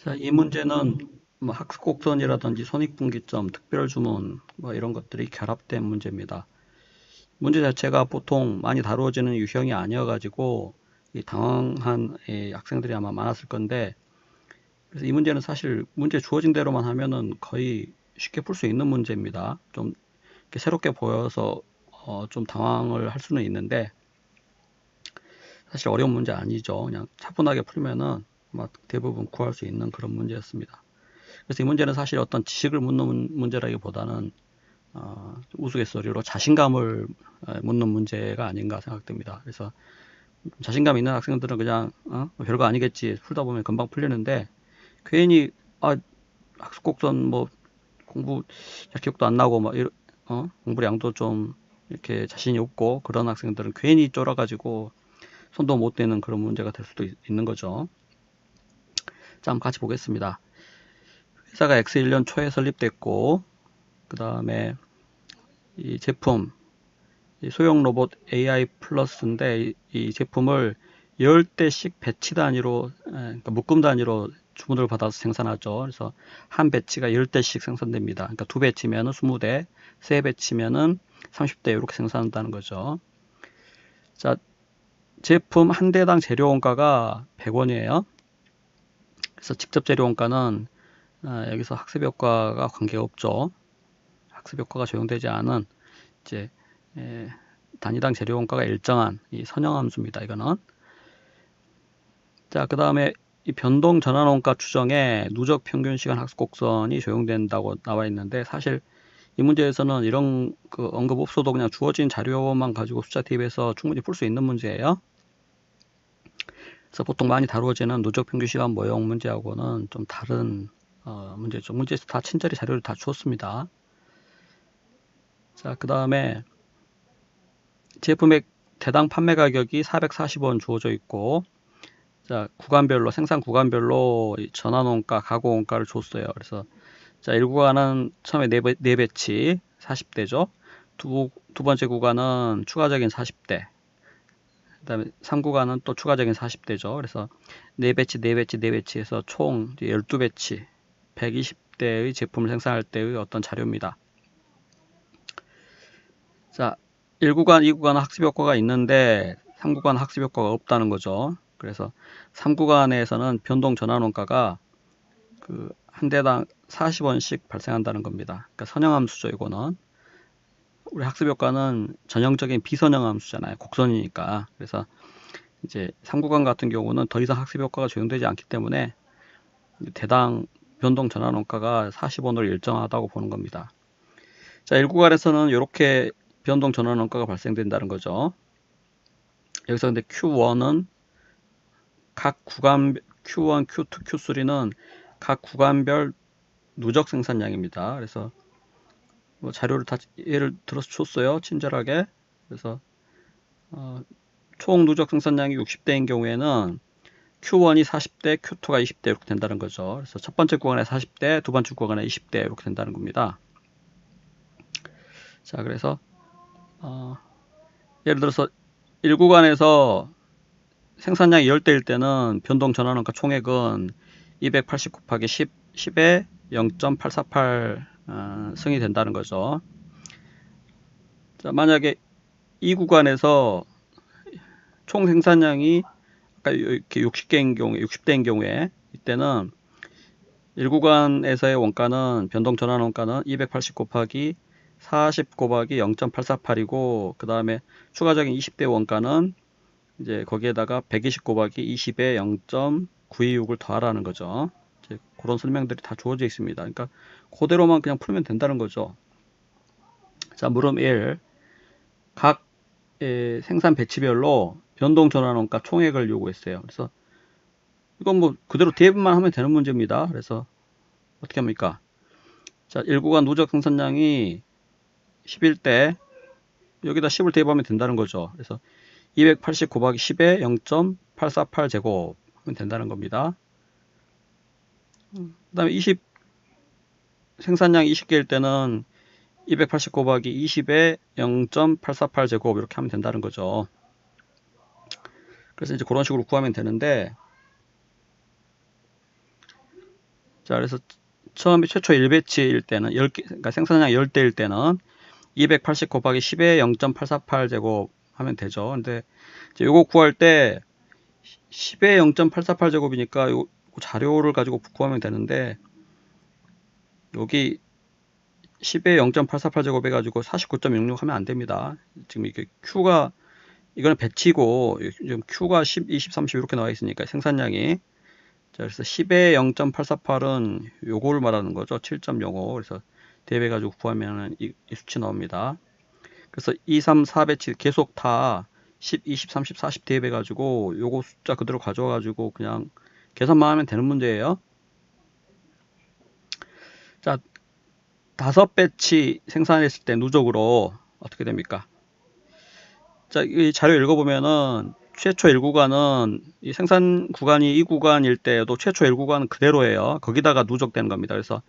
자, 이 문제는 뭐 학습 곡선이라든지 손익분기점, 특별주문 뭐 이런 것들이 결합된 문제입니다. 문제 자체가 보통 많이 다루어지는 유형이 아니어가지고 당황한 학생들이 아마 많았을 건데, 그래서 이 문제는 사실 문제 주어진 대로만 하면은 거의 쉽게 풀 수 있는 문제입니다. 좀 이렇게 새롭게 보여서 좀 당황을 할 수는 있는데 사실 어려운 문제 아니죠. 그냥 차분하게 풀면은 아마 대부분 구할 수 있는 그런 문제였습니다. 그래서 이 문제는 사실 어떤 지식을 묻는 문제라기보다는 우스갯소리로 자신감을 묻는 문제가 아닌가 생각됩니다. 그래서 자신감 있는 학생들은 그냥 별거 아니겠지 풀다 보면 금방 풀리는데 괜히 학습곡선 뭐 공부 잘 기억도 안 나고 막 공부 양도 좀 이렇게 자신이 없고 그런 학생들은 괜히 쫄아가지고 손도 못 대는 그런 문제가 될 수도 있는 거죠. 자, 한번 같이 보겠습니다. 회사가 X1년 초에 설립됐고, 그 다음에 이 제품, 이 소형 로봇 AI 플러스인데 이 제품을 10대씩 배치 단위로, 그러니까 묶음 단위로 주문을 받아서 생산하죠. 그래서 한 배치가 10대씩 생산됩니다. 그러니까 두 배치면은 20대, 세 배치면은 30대 이렇게 생산한다는 거죠. 자, 제품 한 대당 재료 원가가 100원이에요. 그래서 직접 재료 원가는 여기서 학습 효과가 관계가 없죠. 학습 효과가 적용되지 않은 이제 단위당 재료 원가가 일정한 이 선형함수입니다. 이거는. 자, 그 다음에 이 변동 전환 원가 추정에 누적 평균 시간 학습 곡선이 적용된다고 나와 있는데 사실 이 문제에서는 이런 그 언급 없어도 그냥 주어진 자료만 가지고 숫자 대입해서 충분히 풀 수 있는 문제예요. 그래서 보통 많이 다루어지는 누적 평균 시간 모형 문제하고는 좀 다른 문제죠. 문제에서 다 친절히 자료를 다 주었습니다. 자, 그 다음에 제품의 대당 판매 가격이 440원 주어져 있고, 자, 구간별로, 생산 구간별로 전환 원가, 가공 원가를 줬어요. 그래서, 자, 1구간은 처음에 4배치 40대죠. 두 번째 구간은 추가적인 40대. 그 다음에 3구간은 또 추가적인 40대죠. 그래서 4배치, 4배치, 4배치 해서 총 12배치, 120대의 제품을 생산할 때의 어떤 자료입니다. 자, 1구간, 2구간 학습 효과가 있는데 3구간 학습 효과가 없다는 거죠. 그래서 3구간에서는 변동 전환 원가가 그 한 대당 40원씩 발생한다는 겁니다. 그러니까 선형함수죠, 이거는. 우리 학습 효과는 전형적인 비선형함수잖아요. 곡선이니까. 그래서 이제 3구간 같은 경우는 더 이상 학습 효과가 적용되지 않기 때문에 대당 변동 전환 원가가 40원으로 일정하다고 보는 겁니다. 자, 1구간에서는 이렇게 변동 전환 원가가 발생된다는 거죠. 여기서 근데 Q1은 각 구간 Q1, Q2, Q3는 각 구간별 누적 생산량입니다. 그래서 뭐 자료를 다 예를 들어서 줬어요. 친절하게. 그래서 총 누적 생산량이 60대인 경우에는 Q1이 40대, Q2가 20대 이렇게 된다는 거죠. 그래서 첫 번째 구간에 40대, 두 번째 구간에 20대 이렇게 된다는 겁니다. 자, 그래서 예를 들어서 1구간에서 생산량이 10대일 때는 변동 전환원가 총액은 280 곱하기 10, 10에 0.848 승이 된다는 거죠. 자, 만약에 이 구간에서 총 생산량이 아까 이렇게 60개인 경우에 60대인 경우에 이때는 1구간에서의 원가는 변동 전환 원가는 280 곱하기 40 곱하기 0.848이고 그 다음에 추가적인 20대 원가는 이제 거기에다가 120 곱하기 20에 0.926을 더하라는 거죠. 이제 그런 설명들이 다 주어져 있습니다. 그러니까 그대로만 그냥 풀면 된다는 거죠. 자, 물음 1. 각 생산 배치별로 변동 전환 원가 총액을 요구했어요. 그래서 이건 뭐 그대로 대입만 하면 되는 문제입니다. 그래서 어떻게 합니까? 자, 1구간 누적 생산량이 11대 여기다 10을 대입하면 된다는 거죠. 그래서 280 곱하기 10에 0.848 제곱 하면 된다는 겁니다. 그 다음에 20 생산량 20개일 때는 280 곱하기 20에 0.848 제곱 이렇게 하면 된다는 거죠. 그래서 이제 그런 식으로 구하면 되는데 자, 그래서 처음에 최초 1배치일 때는 10개, 그러니까 생산량 10대일 때는 280 곱하기 10의 0.848제곱 하면 되죠. 근데 이제 요거 구할 때 10의 0.848제곱이니까 요 자료를 가지고 구하면 되는데 여기 10의 0.848제곱 해가지고 49.66 하면 안 됩니다. 지금 이게 Q가 이거는 배치고 지금 Q가 10, 20, 30 이렇게 나와 있으니까 생산량이. 자, 그래서 10의 0.848은 요거를 말하는 거죠. 7.05. 그래서 대입해 가지고 구하면은 이 수치 나옵니다. 그래서 2, 3, 4배치 계속 다 10, 20, 30, 40 대입해 가지고 요거 숫자 그대로 가져와 가지고 그냥 계산만 하면 되는 문제예요. 자, 5배치 생산했을 때 누적으로 어떻게 됩니까? 자, 이 자료 읽어보면은 최초 1구간은 이 생산 구간이 이 구간일 때도 최초 1구간은 그대로예요. 거기다가 누적되는 겁니다. 그래서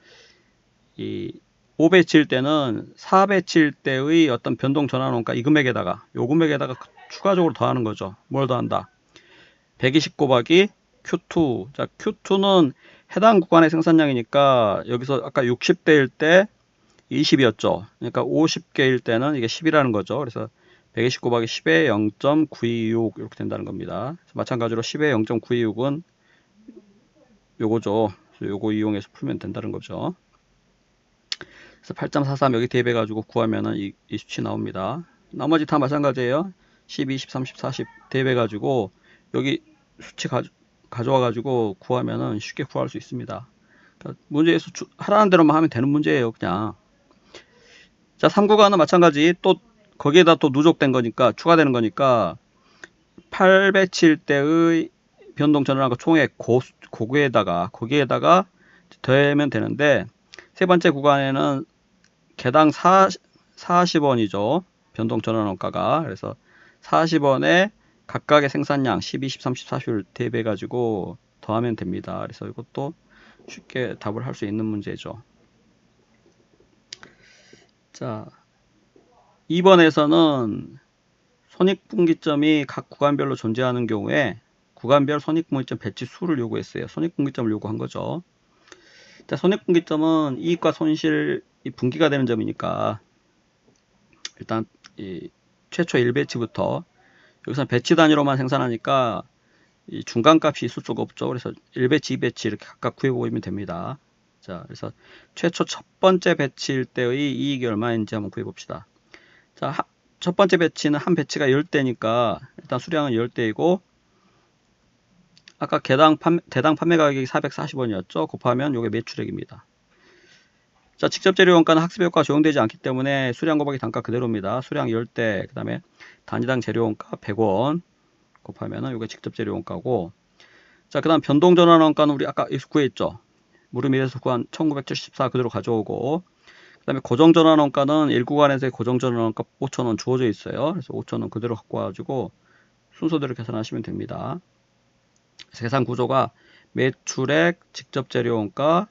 이 5배치일 때는 4배치일 때의 어떤 변동 전환원가 이 금액에다가 요 금액에다가 추가적으로 더하는 거죠. 뭘 더한다? 120 곱하기 Q2. 자, Q2는 해당 구간의 생산량이니까 여기서 아까 60대일 때 20이었죠. 그러니까 50개일 때는 이게 10이라는 거죠. 그래서 120 곱하기 10의 0.926 이렇게 된다는 겁니다. 마찬가지로 10의 0.926은 요거죠. 요거 이용해서 풀면 된다는 거죠. 그래서 8.43 여기 대입해 가지고 구하면은 이 수치 나옵니다. 나머지 다 마찬가지예요. 10, 20, 30, 40 대입해 가지고 여기 수치 가져와 가지고 구하면은 쉽게 구할 수 있습니다. 그러니까 문제에서 하라는 대로만 하면 되는 문제예요, 그냥. 자, 3구간은 마찬가지. 또 거기에다 또 누적된 거니까 추가되는 거니까 8배치일 때의 변동 전환과 총액 거기에다가 더하면 되는데 세 번째 구간에는 개당 40원이죠. 변동 전환 원가가. 그래서 40원에 각각의 생산량 10, 20, 30, 40을 대입해 가지고 더하면 됩니다. 그래서 이것도 쉽게 답을 할 수 있는 문제죠. 자, 2번에서는 손익분기점이 각 구간별로 존재하는 경우에 구간별 손익분기점 배치 수를 요구했어요. 손익분기점을 요구한 거죠. 자, 손익분기점은 이익과 손실이 분기가 되는 점이니까 일단 이 최초 1배치부터 여기서 배치 단위로만 생산하니까 이 중간값이 있을 수가 없죠. 그래서 1배치, 2배치 이렇게 각각 구해보면 됩니다. 자, 그래서 최초 첫 번째 배치일 때의 이익이 얼마인지 한번 구해봅시다. 자, 첫 번째 배치는 한 배치가 10대니까 일단 수량은 10대이고 아까 대당 판매 가격이 440원이었죠. 곱하면 이게 매출액입니다. 자, 직접 재료 원가는 학습 효과가 적용되지 않기 때문에 수량 곱하기 단가 그대로입니다. 수량 10대, 그 다음에 단위당 재료 원가 100원 곱하면은 이게 직접 재료 원가고. 자, 그 다음 변동 전환 원가는 우리 아까 구했죠. 무릎1에서 구한 1974 그대로 가져오고, 그 다음에 고정 전환 원가는 1구간에서의 고정 전환 원가 5,000원 주어져 있어요. 그래서 5,000원 그대로 갖고 와가지고 순서대로 계산하시면 됩니다. 계산 구조가 매출액, 직접 재료 원가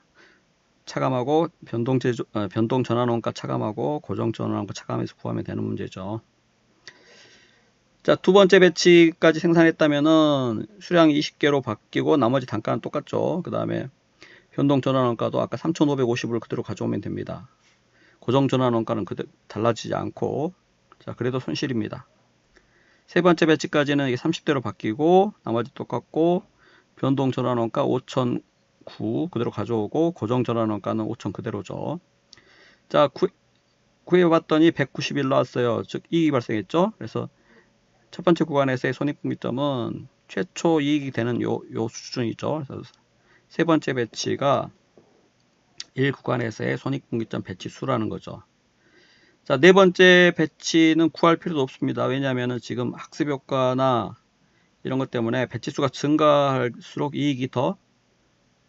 차감하고 변동 전환 원가 차감하고 고정 전환 원가 차감해서 구하면 되는 문제죠. 자, 두 번째 배치까지 생산했다면은 수량 20개로 바뀌고 나머지 단가는 똑같죠. 그 다음에 변동 전환 원가도 아까 3,550을 그대로 가져오면 됩니다. 고정 전환 원가는 그대로 달라지지 않고, 자, 그래도 손실입니다. 세 번째 배치까지는 이게 30대로 바뀌고 나머지 똑같고 변동 전환 원가 5,009 그대로 가져오고 고정 전환 원가는 5,000 그대로죠. 자, 구해봤더니 191 나왔어요. 즉 이익이 발생했죠. 그래서 첫 번째 구간에서의 손익분기점은 최초 이익이 되는 요 수준이죠. 그래서 세 번째 배치가 1구간에서의 손익분기점 배치 수라는 거죠. 자, 네 번째 배치는 구할 필요도 없습니다. 왜냐하면 지금 학습 효과나 이런 것 때문에 배치수가 증가할수록 이익이 더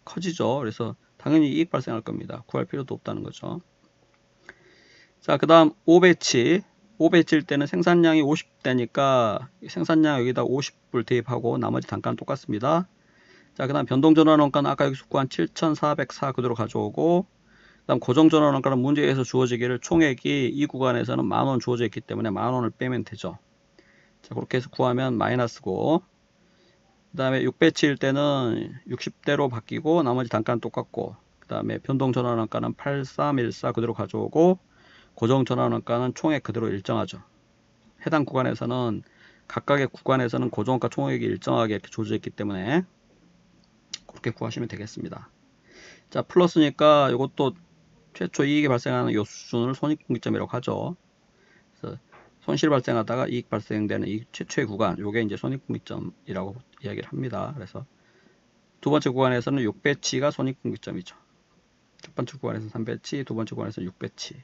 커지죠. 그래서 당연히 이익 발생할 겁니다. 구할 필요도 없다는 거죠. 자, 그 다음 5배치일 때는 생산량이 50대니까 생산량 여기다 50불 대입하고 나머지 단가는 똑같습니다. 자, 그 다음 변동전환 원가는 아까 여기서 구한 7,404 그대로 가져오고, 그 다음 고정전환 원가는 문제에서 주어지기를 총액이 이 구간에서는 만원 주어져 있기 때문에 만원을 빼면 되죠. 자, 그렇게 해서 구하면 마이너스고, 그 다음에 6배치일 때는 60대로 바뀌고 나머지 단가는 똑같고, 그 다음에 변동 전환원가는 8314 그대로 가져오고 고정 전환원가는 총액 그대로 일정하죠. 해당 구간에서는 각각의 구간에서는 고정원가 총액이 일정하게 이렇게 조져져 있기 때문에 그렇게 구하시면 되겠습니다. 자, 플러스니까 이것도 최초 이익이 발생하는 요 수준을 손익분기점이라고 하죠. 그래서 손실 발생하다가 이익 발생되는 이 최초의 구간, 요게 이제 손익분기점이라고 이야기를 합니다. 그래서 두 번째 구간에서는 6배치가 손익분기점이죠. 첫 번째 구간에서는 3배치, 두 번째 구간에서는 6배치.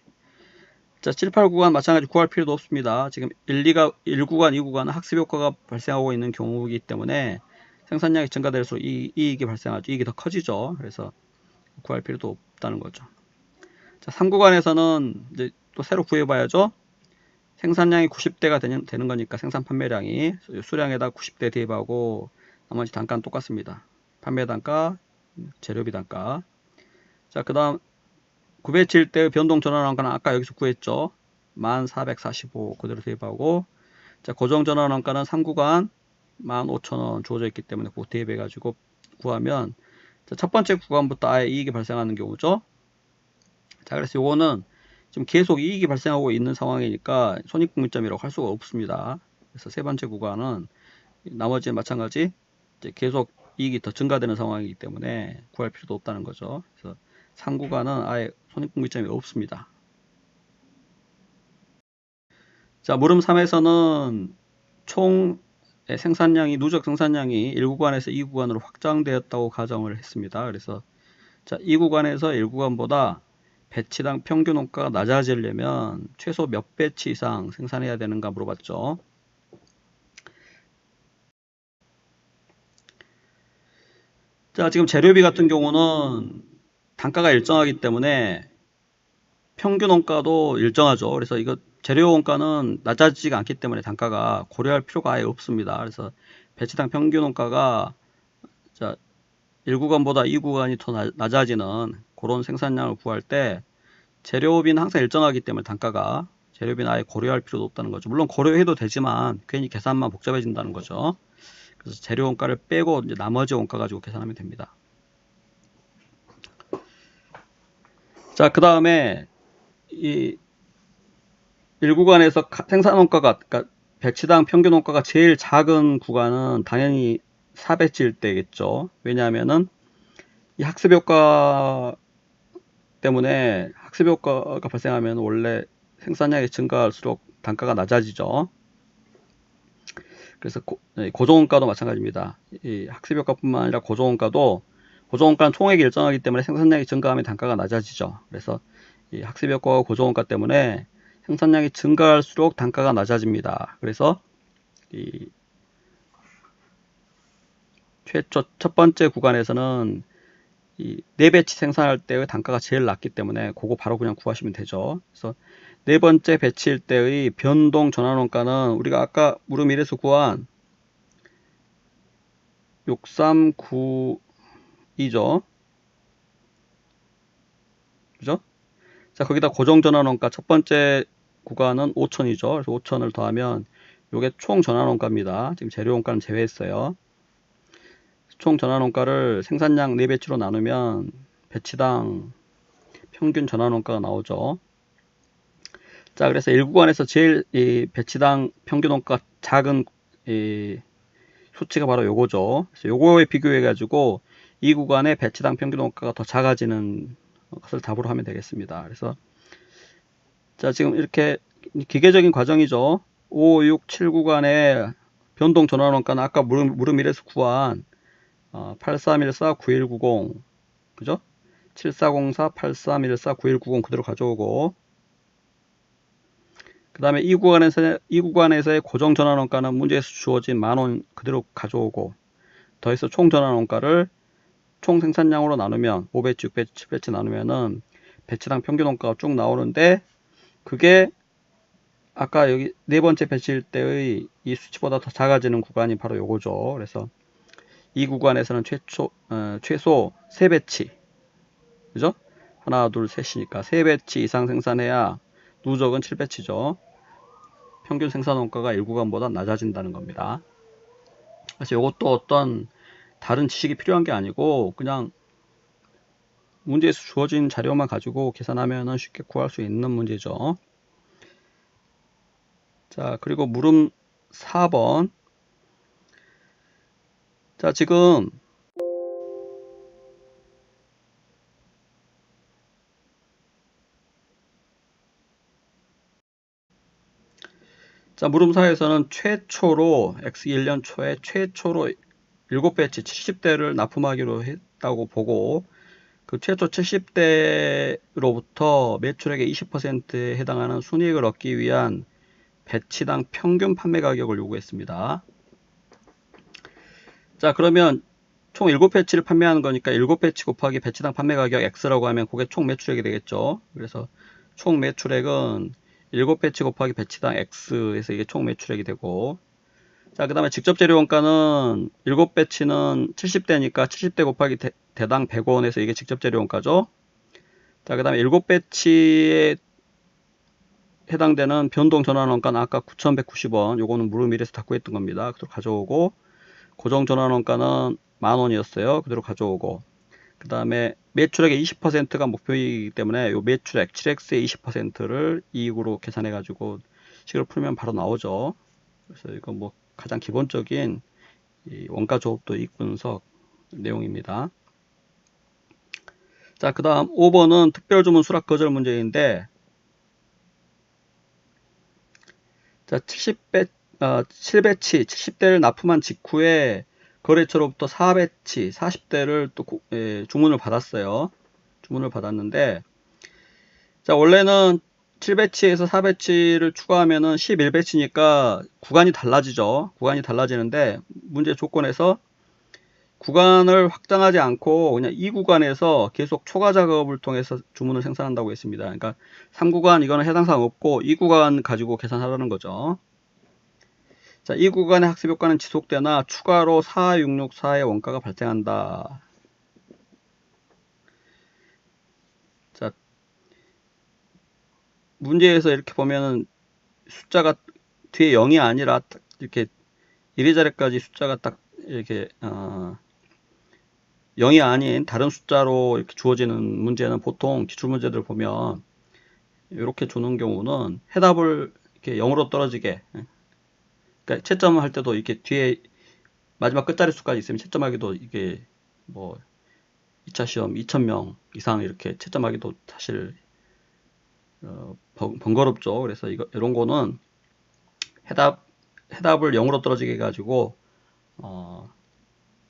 자, 7, 8 구간 마찬가지 구할 필요도 없습니다. 지금 1구간, 2구간은 학습 효과가 발생하고 있는 경우이기 때문에 생산량이 증가될수록 이익이 발생하죠. 이익이 더 커지죠. 그래서 구할 필요도 없다는 거죠. 자, 3구간에서는 이제 또 새로 구해봐야죠. 생산량이 90대가 되는 거니까 생산 판매량이 수량에다 90대 대입하고 나머지 단가는 똑같습니다. 판매 단가, 재료비 단가. 자, 그 다음 9배치일 때의 변동 전환원가는 아까 여기서 구했죠. 1445 그대로 대입하고, 자, 고정 전환원가는 3구간 15,000원 주어져 있기 때문에 그거 대입해 가지고 구하면, 자, 첫 번째 구간부터 아예 이익이 발생하는 경우죠. 자, 그래서 요거는 지금 계속 이익이 발생하고 있는 상황이니까 손익분기점이라고 할 수가 없습니다. 그래서 세 번째 구간은 나머지는 마찬가지 이제 계속 이익이 더 증가되는 상황이기 때문에 구할 필요도 없다는 거죠. 그래서 3구간은 아예 손익분기점이 없습니다. 자, 물음 3에서는 총 생산량이 누적 생산량이 1구간에서 2구간으로 확장되었다고 가정을 했습니다. 그래서 자, 2구간에서 1구간보다 배치당 평균 원가가 낮아지려면 최소 몇 배치 이상 생산해야 되는가 물어봤죠. 자, 지금 재료비 같은 경우는 단가가 일정하기 때문에 평균 원가도 일정하죠. 그래서 이거 재료 원가는 낮아지지가 않기 때문에 단가가 고려할 필요가 아예 없습니다. 그래서 배치당 평균 원가가 자, 1구간보다 2구간이 더 낮아지는 그런 생산량을 구할 때 재료비는 항상 일정하기 때문에 단가가 재료비는 아예 고려할 필요도 없다는 거죠. 물론 고려해도 되지만 괜히 계산만 복잡해진다는 거죠. 그래서 재료 원가를 빼고 이제 나머지 원가 가지고 계산하면 됩니다. 자, 그 다음에 이 1구간에서 생산 원가가, 그러니까 배치당 평균 원가가 제일 작은 구간은 당연히 4배치일 때겠죠. 왜냐하면은 이 학습 효과 때문에 학습 효과가 발생하면 원래 생산량이 증가할수록 단가가 낮아지죠. 그래서 고정원가도 마찬가지입니다. 이 학습 효과뿐만 아니라 고정원가는 총액이 일정하기 때문에 생산량이 증가하면 단가가 낮아지죠. 그래서 이 학습 효과와 고정원가 때문에 생산량이 증가할수록 단가가 낮아집니다. 그래서 이 최초 첫 번째 구간에서는 이 4배치 생산할 때의 단가가 제일 낮기 때문에 그거 바로 그냥 구하시면 되죠. 그래서 네 번째 배치일 때의 변동 전환원가는 우리가 아까 물음 1에서 구한 6392죠. 그죠? 자, 거기다 고정 전환원가 첫 번째 구간은 5,000이죠. 그래서 5,000을 더하면 요게 총 전환원가입니다. 지금 재료원가는 제외했어요. 총 전환원가를 생산량 4배치로 나누면 배치당 평균 전환원가가 나오죠. 자, 그래서 1구간에서 제일 이 배치당 평균 원가가 작은 이 수치가 바로 요거죠. 그래서 요거에 비교해 가지고 이 구간의 배치당 평균 원가가 더 작아지는 것을 답으로 하면 되겠습니다. 그래서 자, 지금 이렇게 기계적인 과정이죠. 5, 6, 7 구간의 변동 전환 원가는 아까 물음 1에서 구한 8314, 9190 그죠? 7404, 8314, 9190 그대로 가져오고 그 다음에 이 구간에서의 고정 전환원가는 문제에서 주어진 10,000원 그대로 가져오고 더해서 총 전환원가를 총 생산량으로 나누면 5배치, 6배치, 7배치 나누면은 배치당 평균 원가가 쭉 나오는데 그게 아까 여기 네 번째 배치일 때의 이 수치보다 더 작아지는 구간이 바로 요거죠. 그래서 이 구간에서는 최소 3배치 그죠? 하나, 둘, 셋이니까 3배치 이상 생산해야 누적은 7배치죠. 평균 생산 원가가 1구간보다 낮아진다는 겁니다. 그래서 이것도 어떤 다른 지식이 필요한 게 아니고 그냥 문제에서 주어진 자료만 가지고 계산하면 쉽게 구할 수 있는 문제죠. 자, 그리고 물음 4번. 자, 지금 자, 물음사에서는 최초로 X1년 초에 최초로 7배치 70대를 납품하기로 했다고 보고, 그 최초 70대로부터 매출액의 20%에 해당하는 순이익을 얻기 위한 배치당 평균 판매 가격을 요구했습니다. 자, 그러면 총 7배치를 판매하는 거니까 7배치 곱하기 배치당 판매 가격 X라고 하면 그게 총 매출액이 되겠죠. 그래서 총 매출액은 7배치 곱하기 배치당 X에서 이게 총 매출액이 되고, 자, 그 다음에 직접 재료 원가는 7배치는 70대니까 70대 곱하기 대당 100원에서 이게 직접 재료 원가죠. 자, 그 다음에 7배치에 해당되는 변동 전환 원가는 아까 9,190원, 요거는 물음일에서 다 구했던 겁니다. 그대로 가져오고, 고정 전환 원가는 10,000원이었어요. 그대로 가져오고, 그 다음에 매출액의 20%가 목표이기 때문에 요 매출액 7X의 20%를 이익으로 계산해 가지고 식을 풀면 바로 나오죠. 그래서 이거 뭐 가장 기본적인 이 원가 조합도 이익 분석 내용입니다. 자, 그 다음 5번은 특별주문 수락 거절 문제인데, 자, 7배치 70대를 납품한 직후에 거래처로부터 4배치 40대를 또 주문을 받았어요. 주문을 받았는데, 자, 원래는 7배치에서 4배치를 추가하면은 11배치니까 구간이 달라지죠. 구간이 달라지는데, 문제 조건에서 구간을 확장하지 않고 그냥 이 구간에서 계속 초과 작업을 통해서 주문을 생산한다고 했습니다. 그러니까 3구간 이거는 해당 사항 없고 이 구간 가지고 계산하라는 거죠. 자, 이 구간의 학습 효과는 지속되나 추가로 4664의 원가가 발생한다. 자, 문제에서 이렇게 보면은 숫자가 뒤에 0이 아니라 딱 이렇게 이래저래까지 숫자가 딱 이렇게 0이 아닌 다른 숫자로 이렇게 주어지는 문제는 보통 기출문제들 보면 이렇게 주는 경우는 해답을 이렇게 0으로 떨어지게, 그러니까 채점을 할 때도 이렇게 뒤에 마지막 끝자리 수까지 있으면 채점하기도 이게 뭐 2차 시험 2,000명 이상 이렇게 채점하기도 사실 번거롭죠. 그래서 이런 거는 해답을 0으로 떨어지게 해가지고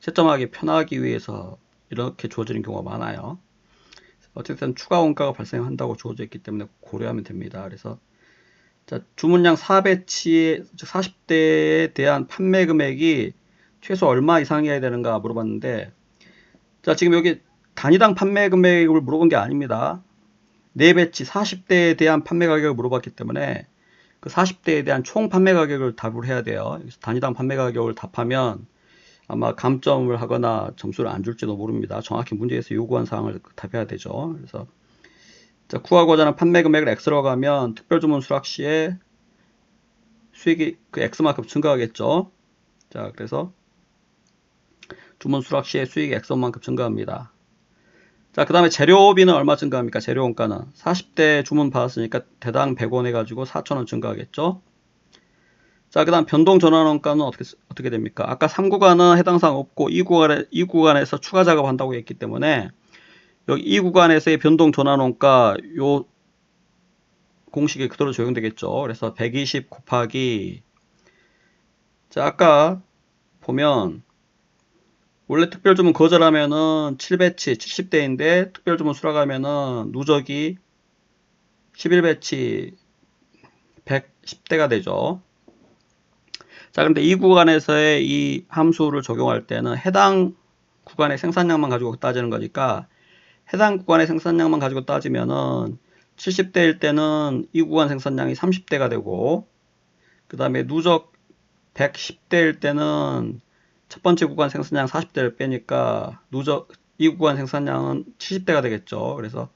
채점하기 편하기 위해서 이렇게 주어지는 경우가 많아요. 어쨌든 추가 원가가 발생한다고 주어져 있기 때문에 고려하면 됩니다. 그래서 자, 주문량 4배치, 즉 40대에 대한 판매 금액이 최소 얼마 이상이어야 되는가 물어봤는데, 자, 지금 여기 단위당 판매 금액을 물어본 게 아닙니다. 4배치 40대에 대한 판매 가격을 물어봤기 때문에 그 40대에 대한 총 판매 가격을 답을 해야 돼요. 여기서 단위당 판매 가격을 답하면 아마 감점을 하거나 점수를 안 줄지도 모릅니다. 정확히 문제에서 요구한 사항을 답해야 되죠. 그래서 자, 구하고자 하는 판매 금액을 X라고 하면 특별주문 수락 시에 수익이 그 X만큼 증가하겠죠. 자, 그래서 주문 수락 시에 수익이 X만큼 증가합니다. 자, 그 다음에 재료비는 얼마 증가합니까? 재료 원가는 40대 주문 받았으니까 대당 100원 해가지고 4,000원 증가하겠죠. 자, 그 다음 변동 전환 원가는 어떻게 됩니까? 아까 3구간은 해당 사항 없고 이 구간에서 추가 작업한다고 했기 때문에 여기 이 구간에서의 변동 전환 원가 요 공식이 그대로 적용되겠죠. 그래서 120 곱하기, 자, 아까 보면 원래 특별주문 거절하면은 7배치 70대인데 특별주문 수락하면은 누적이 11배치 110대가 되죠. 자, 그런데 이 구간에서의 이 함수를 적용할 때는 해당 구간의 생산량만 가지고 따지는 거니까 해당 구간의 생산량만 가지고 따지면은 70대일 때는 이 구간 생산량이 30대가 되고, 그 다음에 누적 110대일 때는 첫 번째 구간 생산량 40대를 빼니까 누적 이 구간 생산량은 70대가 되겠죠. 그래서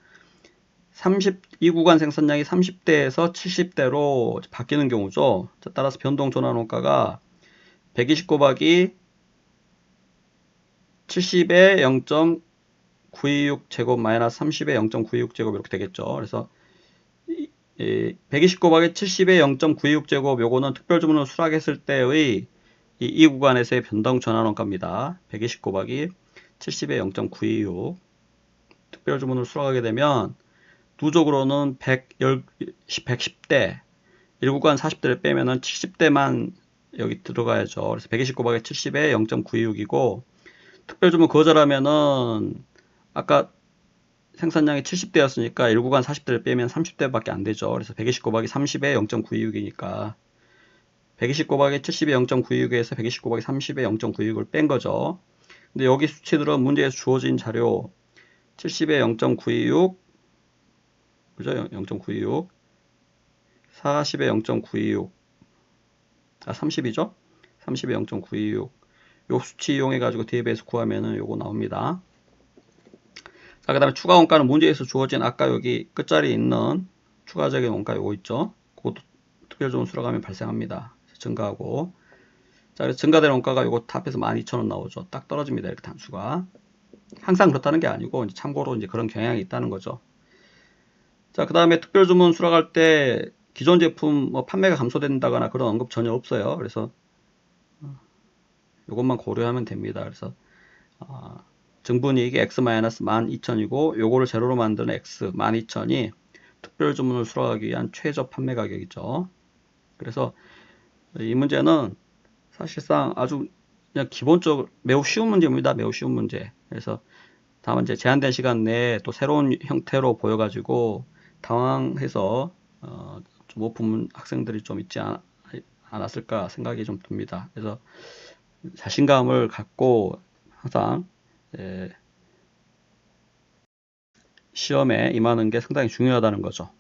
이 구간 생산량이 30대에서 70대로 바뀌는 경우죠. 자, 따라서 변동 전환 원가가 120 곱하기 70의 0.926제곱 마이너스 30의 0.926제곱 이렇게 되겠죠. 그래서 120 곱하기 70의 0.926제곱 요거는 특별주문을 수락했을 때의 이 구간에서의 변동 전환원가입니다. 120 곱하기 70의 0.926 특별주문을 수락하게 되면 누적으로는 110대 1구간 40대를 빼면은 70대만 여기 들어가야죠. 그래서 120 곱하기 70의 0.926이고 특별주문 거절하면은 아까 생산량이 70대였으니까 1구간 40대를 빼면 30대밖에 안 되죠. 그래서 120 곱하기 30의 0.926이니까 120 곱하기 70의 0.926에서 120 곱하기 30의 0.96을 뺀 거죠. 근데 여기 수치들은 문제에서 주어진 자료 70의 0.926 그죠? 0.926 40의 0.926 30이죠? 30의 0.926 요 수치 이용해 가지고 대입해서 구하면은 요거 나옵니다. 자, 그 다음에 추가 원가는 문제에서 주어진 아까 여기 끝자리에 있는 추가적인 원가 요거 있죠? 그것도 특별주문 수락하면 발생합니다. 증가하고. 자, 그래서 증가된 원가가 요거 탑에서 12,000원 나오죠. 딱 떨어집니다. 이렇게 단수가. 항상 그렇다는 게 아니고, 이제 참고로 이제 그런 경향이 있다는 거죠. 자, 그 다음에 특별주문 수락할 때 기존 제품 뭐 판매가 감소된다거나 그런 언급 전혀 없어요. 그래서 요것만 고려하면 됩니다. 그래서 정분이익이 x-12,000이고 요거를 제로로 만드는 x 12,000이 특별주문을 수락하기 위한 최저 판매 가격이죠. 그래서 이 문제는 사실상 아주 그냥 기본적으로 매우 쉬운 문제입니다. 매우 쉬운 문제. 그래서 다만 이제 제한된 시간 내에 또 새로운 형태로 보여가지고 당황해서 좀 못 푼 학생들이 좀 있지 않았을까 생각이 좀 듭니다. 그래서 자신감을 갖고 항상 시험에 임하는 게 상당히 중요하다는 거죠.